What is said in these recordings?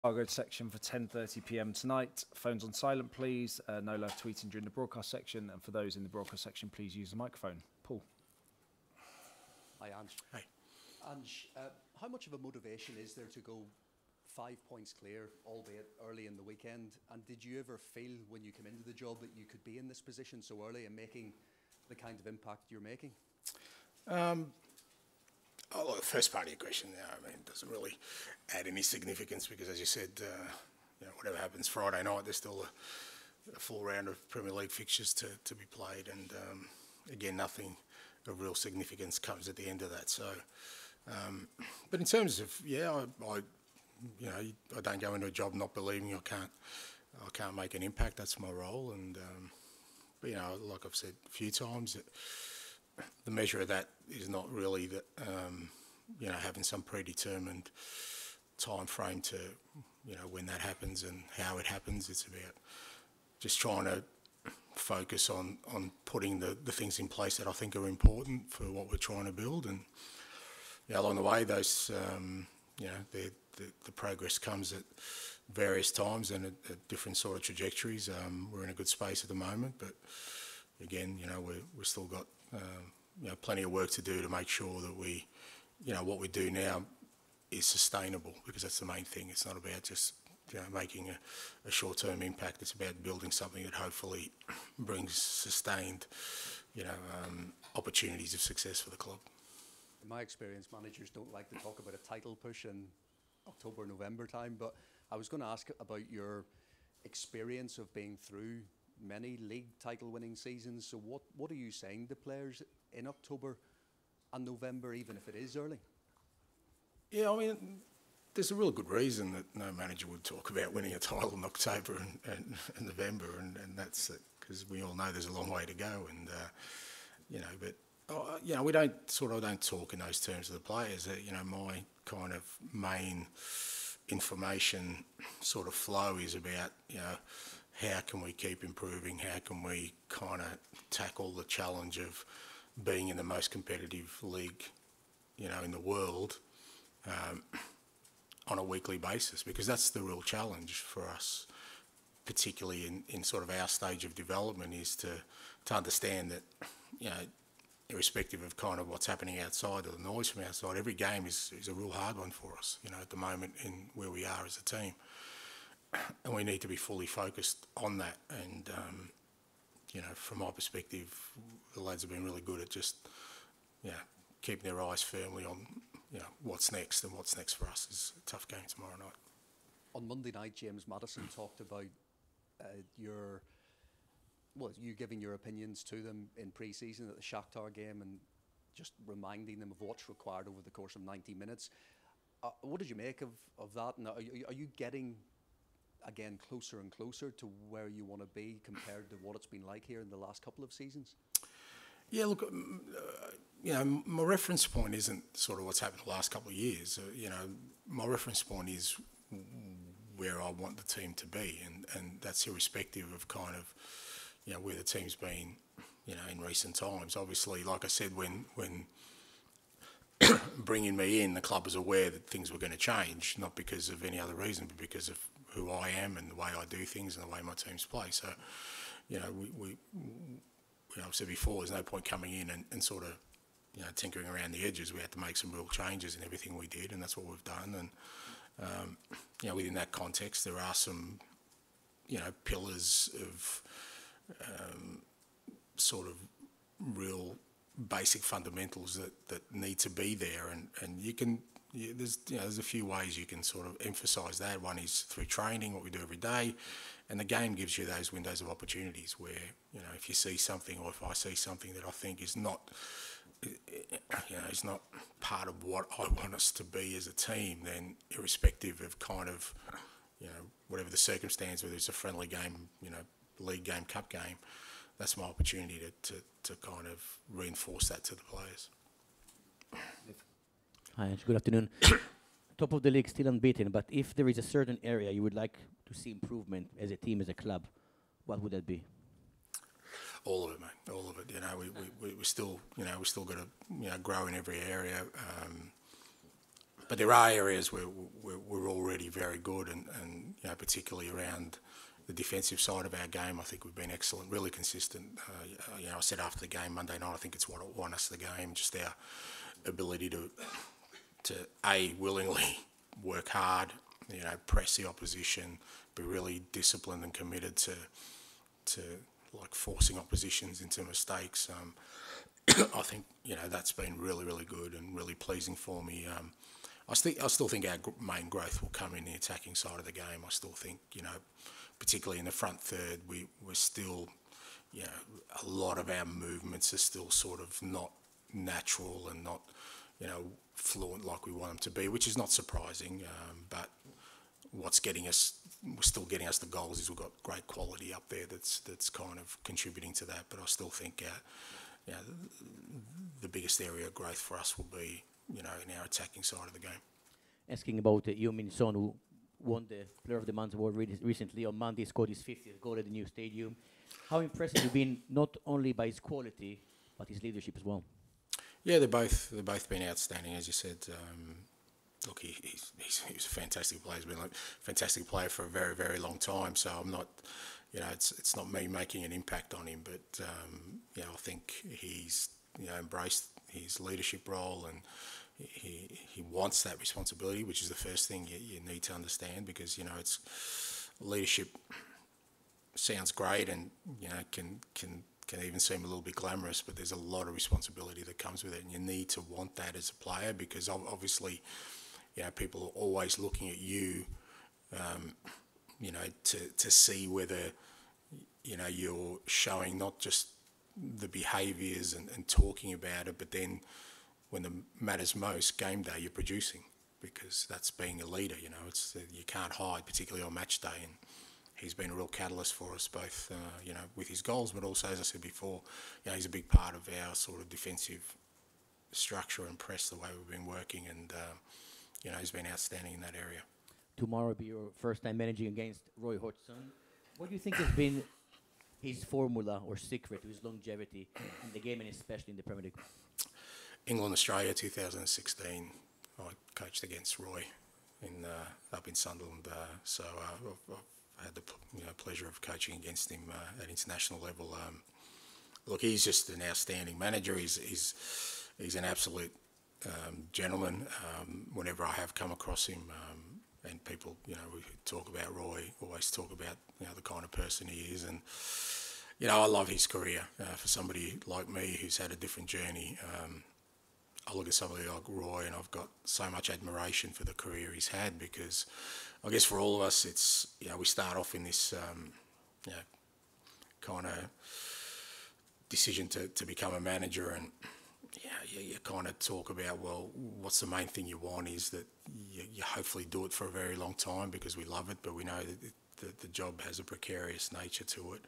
Cargo section for 10:30 p.m. tonight. Phones on silent, please. No live tweeting during the broadcast section. And for those in the broadcast section, please use the microphone. Paul. Hi, Ange. Hey. Ange, how much of a motivation is there to go 5 points clear, albeit early in the weekend? And did you ever feel when you came into the job that you could be in this position so early and making the kind of impact you're making? The first part of your question, it doesn't really add any significance because, as you said, whatever happens Friday night, there's still a full round of Premier League fixtures to be played, and again, nothing of real significance comes at the end of that. So, but in terms of I don't go into a job not believing I can't make an impact. That's my role, and but like I've said a few times, the measure of that is not really that having some predetermined time frame to when that happens and how it happens. It's about just trying to focus on putting the things in place that I think are important for what we're trying to build, and along the way those the progress comes at various times and at different sort of trajectories. We're in a good space at the moment, but again, we've still got plenty of work to do to make sure that we, what we do now is sustainable, because that's the main thing. It's not about just making a short-term impact. It's about building something that hopefully brings sustained, opportunities of success for the club. In my experience, managers don't like to talk about a title push in October, November time, but I was going to ask about your experience of being through many league title winning seasons. So what are you saying to players in October and November, even if it is early? Yeah, there's a real good reason that no manager would talk about winning a title in October and November, and that's because we all know there's a long way to go, and we don't talk in those terms of the players. My kind of main information sort of flow is about how can we keep improving? How can we kind of tackle the challenge of being in the most competitive league, in the world, on a weekly basis? Because that's the real challenge for us, particularly in sort of our stage of development, is to understand that, irrespective of kind of what's happening outside or the noise from outside, every game is a real hard one for us, at the moment in where we are as a team. And we need to be fully focused on that. And, from my perspective, the lads have been really good at just, keeping their eyes firmly on, what's next. And what's next for us is a tough game tomorrow night. On Monday night, James Maddison talked about you giving your opinions to them in pre-season at the Shakhtar game and just reminding them of what's required over the course of 90 minutes. What did you make of that? And are you getting, again, closer and closer to where you want to be compared to what it's been like here in the last couple of seasons? Yeah, look, my reference point isn't sort of what's happened the last couple of years. My reference point is where I want the team to be, and that's irrespective of kind of, where the team's been, in recent times. Obviously, like I said, when bringing me in, the club was aware that things were going to change, not because of any other reason, but because of who I am and the way I do things and the way my teams play. So, I've said before, there's no point coming in and sort of, tinkering around the edges. We had to make some real changes in everything we did, and that's what we've done. And, within that context, there are some, pillars of sort of real basic fundamentals that need to be there, and you can there's a few ways you can sort of emphasise that. One is through training, what we do every day, and the game gives you those windows of opportunities where if you see something, or if I see something that I think is not is not part of what I want us to be as a team, then irrespective of kind of whatever the circumstance, whether it's a friendly game, league game, cup game, that's my opportunity to kind of reinforce that to the players. Hi, Ange. Good afternoon. Top of the league, still unbeaten, but if there is a certain area you would like to see improvement as a team, as a club, what would that be? All of it, mate. All of it. We still, we still got to, grow in every area. but there are areas where we're already very good, and you know, particularly around the defensive side of our game. I think we've been excellent, really consistent. You know, I said after the game Monday night, I think it's what won us the game, just our ability to willingly work hard, you know, press the opposition, be really disciplined and committed to like forcing oppositions into mistakes. I think, you know, that's been really, really good and really pleasing for me. I still think our main growth will come in the attacking side of the game. I still think, you know, particularly in the front third, we're still, you know, a lot of our movements are still sort of not natural and not, you know, fluent like we want them to be, which is not surprising. But what's still getting us the goals is we've got great quality up there that's kind of contributing to that. But I still think, you know, the biggest area of growth for us will be, you know, in our attacking side of the game. Asking about Heung-min Son, who won the Player of the Month award recently. On Monday, scored his 50th goal at the new stadium. How impressive have you been, not only by his quality, but his leadership as well? Yeah, they've both been outstanding, as you said. Look, he's a fantastic player. He's been a fantastic player for a very, very long time. So I'm not, you know, it's not me making an impact on him, but you know, I think he's, you know, embraced his leadership role, and he wants that responsibility, which is the first thing you need to understand, because, you know, it's leadership sounds great and, you know, can even seem a little bit glamorous, but there's a lot of responsibility that comes with it, and you need to want that as a player, because obviously, you know, people are always looking at you, you know, to see whether, you know, you're showing not just the behaviours and talking about it, but then when it matters most, game day, you're producing, because that's being a leader. You know, it's you can't hide, particularly on match day, and he's been a real catalyst for us, both you know, with his goals, but also, as I said before, you know, he's a big part of our sort of defensive structure and press, the way we've been working, and you know, he's been outstanding in that area. Tomorrow will be your first time managing against Roy Hodgson. What do you think has been his formula or secret to his longevity in the game, and especially in the Premier League? England-Australia 2016, I coached against Roy up in Sunderland, so I've had the pleasure of coaching against him at international level. Look, he's just an outstanding manager. He's an absolute gentleman. Whenever I have come across him, and people, you know, we talk about Roy, always talk about, you know, the kind of person he is, and you know, I love his career. For somebody like me who's had a different journey, I look at somebody like Roy and I've got so much admiration for the career he's had, because I guess for all of us, it's, you know, we start off in this, you know, kind of decision to become a manager, and yeah, you kind of talk about, well, what's the main thing you want is that you hopefully do it for a very long time because we love it, but we know that the job has a precarious nature to it.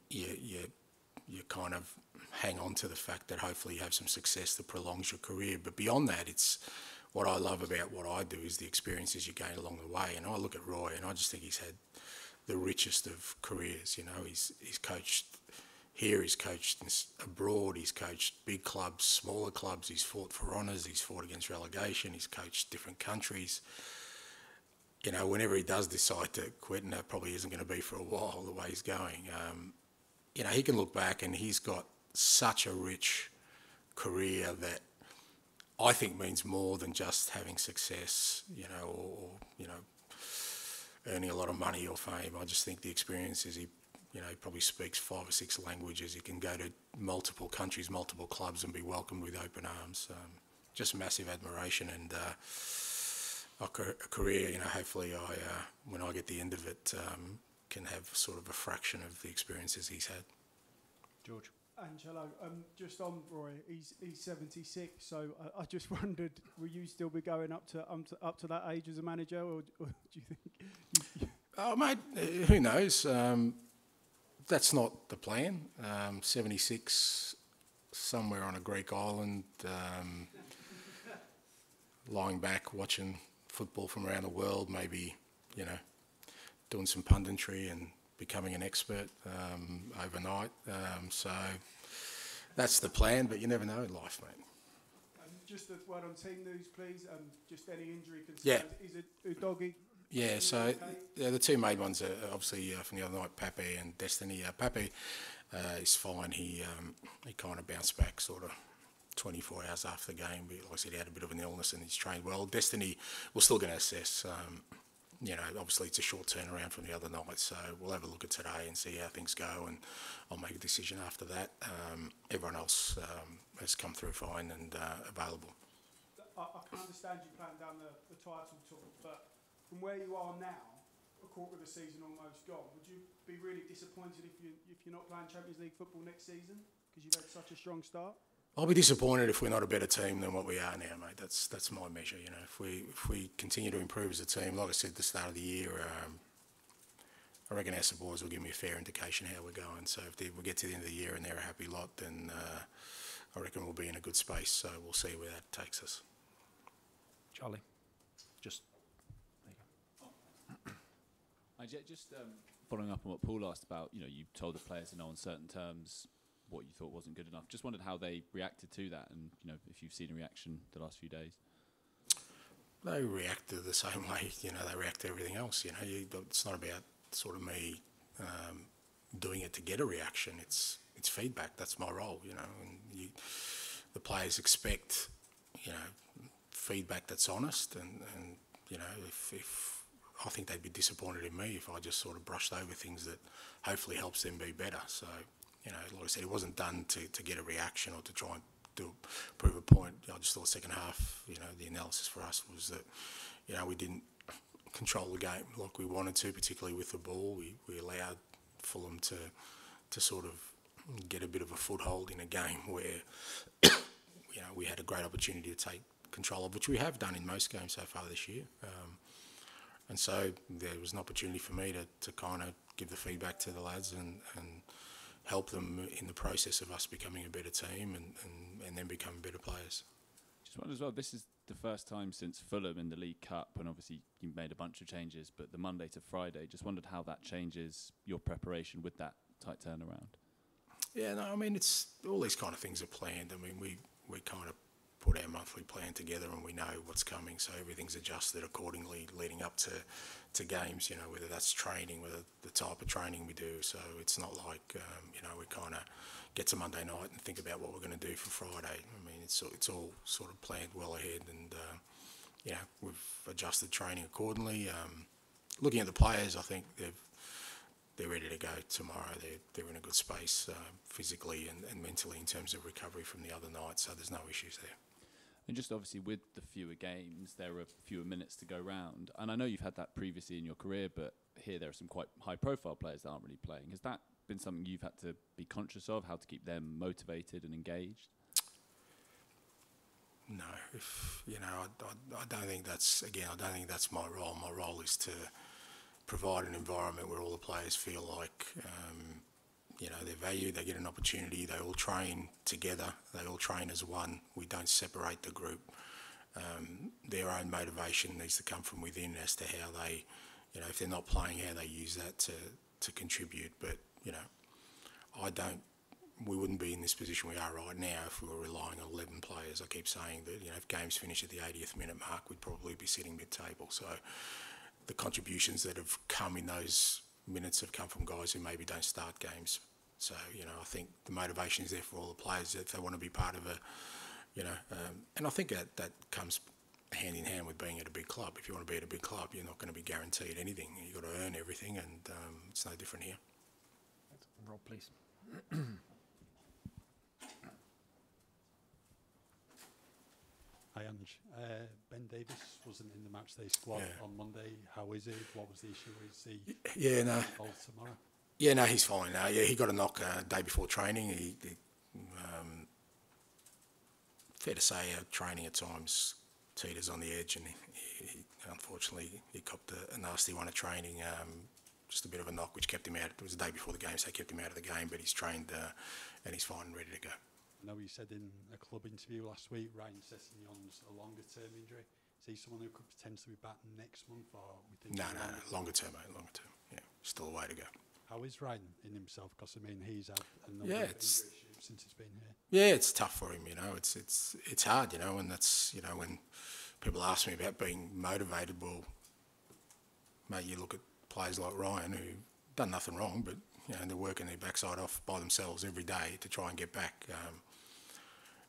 You kind of hang on to the fact that hopefully you have some success that prolongs your career. But beyond that, it's what I love about what I do is the experiences you gain along the way. And I look at Roy and I just think he's had the richest of careers. You know, he's coached here, he's coached abroad, he's coached big clubs, smaller clubs, he's fought for honours, he's fought against relegation, he's coached different countries. You know, whenever he does decide to quit, and that probably isn't going to be for a while the way he's going, you know, he can look back and he's got such a rich career that I think means more than just having success, you know, or you know, earning a lot of money or fame. I just think the experiences he probably speaks 5 or 6 languages. He can go to multiple countries, multiple clubs, and be welcomed with open arms. Just massive admiration, and a career. You know, hopefully, when I get the end of it, can have sort of a fraction of the experiences he's had. George. Ange, hello. Just on Roy, he's 76. So I just wondered, will you still be going up to that age as a manager, or do you think? Oh, mate, who knows? That's not the plan. 76, somewhere on a Greek island, lying back, watching football from around the world, maybe, you know, doing some punditry and becoming an expert overnight. So that's the plan, but you never know in life, mate. just a word on team news, please. Just any injury concerns. Yeah. Is it Udogi? Yeah, so the two main ones are obviously from the other night, Pape and Destiny. Pape is fine. He kind of bounced back sort of 24 hours after the game. Like I said, he had a bit of an illness and he's trained well. Destiny, we're still going to assess. Obviously it's a short turnaround from the other night, so we'll have a look at today and see how things go, and I'll make a decision after that. Everyone else has come through fine and available. I can understand you planning down the title tour, but from where you are now, a quarter of the season almost gone, would you be really disappointed if you're not playing Champions League football next season because you've had such a strong start? I'll be disappointed if we're not a better team than what we are now, mate. That's my measure. If we continue to improve as a team, like I said at the start of the year, I reckon our supporters will give me a fair indication how we're going. So if we get to the end of the year and they're a happy lot, then I reckon we'll be in a good space. So we'll see where that takes us. Charlie, there you go. Just following up on what Paul asked about, you told the players in no uncertain terms what you thought wasn't good enough. Just wondered how they reacted to that, and if you've seen a reaction the last few days. They reacted the same way, they react to everything else. It's not about sort of me doing it to get a reaction. It's feedback. That's my role, and the players expect, feedback that's honest, and if I think they'd be disappointed in me if I just sort of brushed over things that hopefully helps them be better. So, like I said, it wasn't done to get a reaction or to try and prove a point. I just thought second half, the analysis for us was that, we didn't control the game like we wanted to, particularly with the ball. We allowed Fulham to sort of get a bit of a foothold in a game where, we had a great opportunity to take control of, which we have done in most games so far this year. And so there was an opportunity for me to kind of give the feedback to the lads and help them in the process of us becoming a better team and then becoming better players. Just wondered as well, this is the first time since Fulham in the League Cup, and obviously you made a bunch of changes, but the Monday to Friday, just wondered how that changes your preparation with that tight turnaround. Yeah, no, it's all these kind of things are planned. We kind of put our monthly plan together and we know what's coming, so everything's adjusted accordingly leading up to games, whether that's training, whether the type of training we do. So it's not like, we kind of get to Monday night and think about what we're going to do for Friday. It's all sort of planned well ahead, and, we've adjusted training accordingly. Looking at the players, I think they're ready to go tomorrow. They're in a good space physically and mentally in terms of recovery from the other night, so there's no issues there. And just obviously with the fewer games, there are fewer minutes to go round. And I know you've had that previously in your career, but here there are some quite high-profile players that aren't really playing. Has that been something you've had to be conscious of, how to keep them motivated and engaged? No, I don't think that's my role. My role is to provide an environment where all the players feel like they're valued, they get an opportunity, they all train together, they all train as one. We don't separate the group. Their own motivation needs to come from within as to how they, if they're not playing, how they use that to contribute. But, we wouldn't be in this position we are right now if we were relying on 11 players. I keep saying that, if games finish at the 80th minute mark, we'd probably be sitting mid-table. So the contributions that have come in those minutes have come from guys who maybe don't start games. So, I think the motivation is there for all the players if they want to be part of and I think that comes hand in hand with being at a big club. If you want to be at a big club, you're not going to be guaranteed anything. You've got to earn everything, and it's no different here. Rob, please. Hi, Ange. Ben Davis wasn't in the matchday squad on Monday. How is he? What was the issue? Is he involved tomorrow? Yeah, no, he's fine. He got a knock day before training. He fair to say, training at times teeters on the edge, and he unfortunately he copped a nasty one at training. Just a bit of a knock, which kept him out. It was the day before the game, so kept him out of the game. But he's trained and he's fine and ready to go. I know you said in a club interview last week, Ryan Sessegnon's a longer-term injury. Is he someone who could potentially be back next month, or we think? No, longer term, mate, longer term. Yeah, still a way to go. How is Ryan in himself? Because he's had a number of injury issues. since he's been here? Yeah, it's tough for him, you know. It's hard, you know, and that's, you know, when people ask me about being motivated, well, mate, you look at players like Ryan who done nothing wrong, but you know they're working their backside off by themselves every day to try and get back.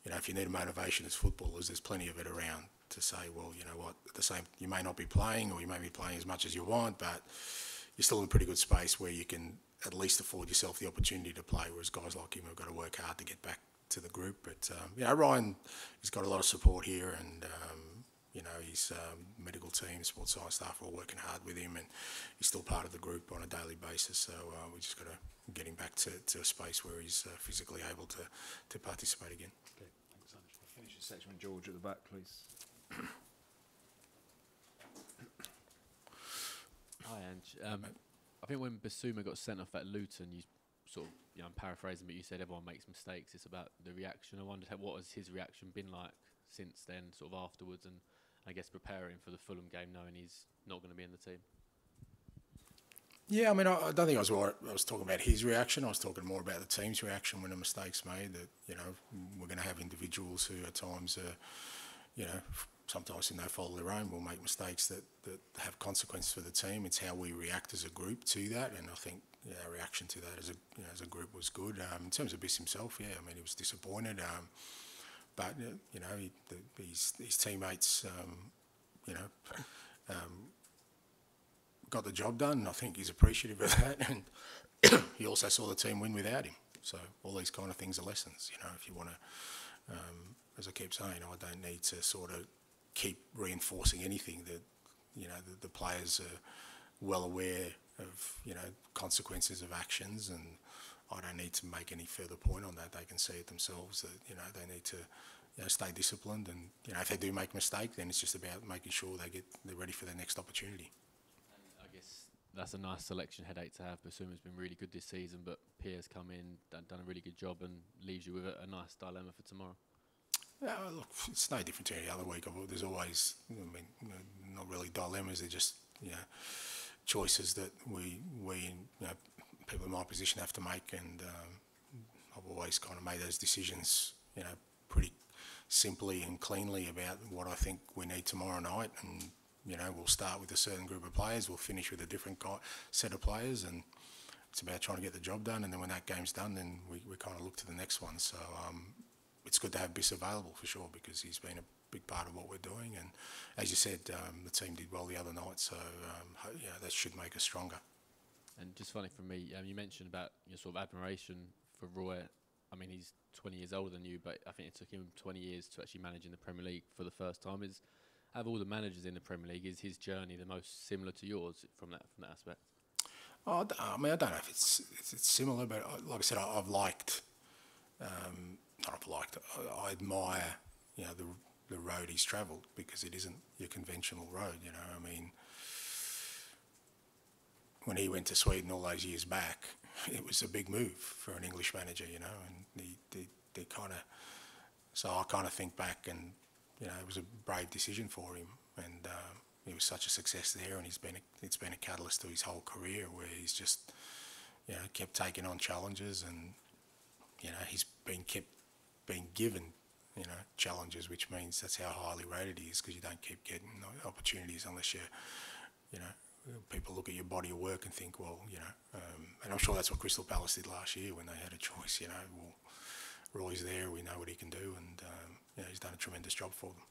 You know, if you need a motivation as footballers, there's plenty of it around to say, well, you know what, at the same, you may not be playing or you may be playing as much as you want, but you're still in a pretty good space where you can at least afford yourself the opportunity to play, whereas guys like him have got to work hard to get back to the group. But, you know, Ryan, he's got a lot of support here and, you know, his medical team, sports science staff are all working hard with him and he's still part of the group on a daily basis. So we just got to get him back to a space where he's physically able to participate again. Okay, thanks, Ange. Finish your section with George at the back, please. Hi, Ange. I think when Basuma got sent off at Luton, you sort of, you know, I'm paraphrasing, but you said everyone makes mistakes. It's about the reaction. I wondered what has his reaction been like since then, sort of afterwards, and I guess preparing for the Fulham game, knowing he's not going to be in the team. Yeah, I mean, I don't think I was talking about his reaction. I was talking more about the team's reaction when a mistake's made. That, you know, we're going to have individuals who at times, you know, sometimes in no fault of their own, will make mistakes that have consequences for the team. It's how we react as a group to that, and I think our reaction to that as a group was good. In terms of Biss himself, yeah, I mean, he was disappointed, but you know, his teammates, you know, got the job done, and I think he's appreciative of that. And he also saw the team win without him. So all these kind of things are lessons. You know, if you want to, as I keep saying, I don't need to sort of keep reinforcing anything. That, you know, the players are well aware of, you know, consequences of actions, and I don't need to make any further point on that. They can see it themselves that, you know, they need to, you know, stay disciplined, and, you know, if they do make a mistake, then it's just about making sure they're ready for their next opportunity. I guess that's a nice selection headache to have. Basuma's been really good this season, but Pierre's come in, done a really good job, and leaves you with a nice dilemma for tomorrow. Yeah, look, it's no different to any other week. There's always, I mean, not really dilemmas. They're just, you know, choices that we you know, people in my position have to make, and I've always kind of made those decisions, you know, pretty simply and cleanly about what I think we need tomorrow night. And, you know, we'll start with a certain group of players, we'll finish with a different set of players, and it's about trying to get the job done. And then when that game's done, then we kind of look to the next one. So it's good to have Biss available for sure, because he's been a big part of what we're doing. And as you said, the team did well the other night, so yeah, that should make us stronger. And just funny for me, you mentioned about your sort of admiration for Roy. I mean, he's 20 years older than you, but I think it took him 20 years to actually manage in the Premier League for the first time. Out of all the managers in the Premier League, is his journey the most similar to yours from that aspect? Oh, I mean, I don't know if it's similar, but like I said, I've liked. I admire, you know, the road he's travelled, because it isn't your conventional road. You know, I mean, when he went to Sweden all those years back, it was a big move for an English manager, you know, and they kind of. So I kind of think back, and, you know, it was a brave decision for him, and he was such a success there, and it's been a catalyst to his whole career, where he's just, you know, kept taking on challenges, and, you know, he's been given, you know, challenges, which means that's how highly rated he is, because you don't keep getting opportunities unless you know, people look at your body of work and think, well, you know, and I'm sure that's what Crystal Palace did last year when they had a choice, you know, well, Roy's there, we know what he can do, and you know, he's done a tremendous job for them.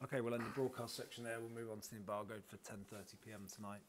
Okay, well, in the broadcast section there, we'll move on to the embargo for 10:30 p.m. tonight.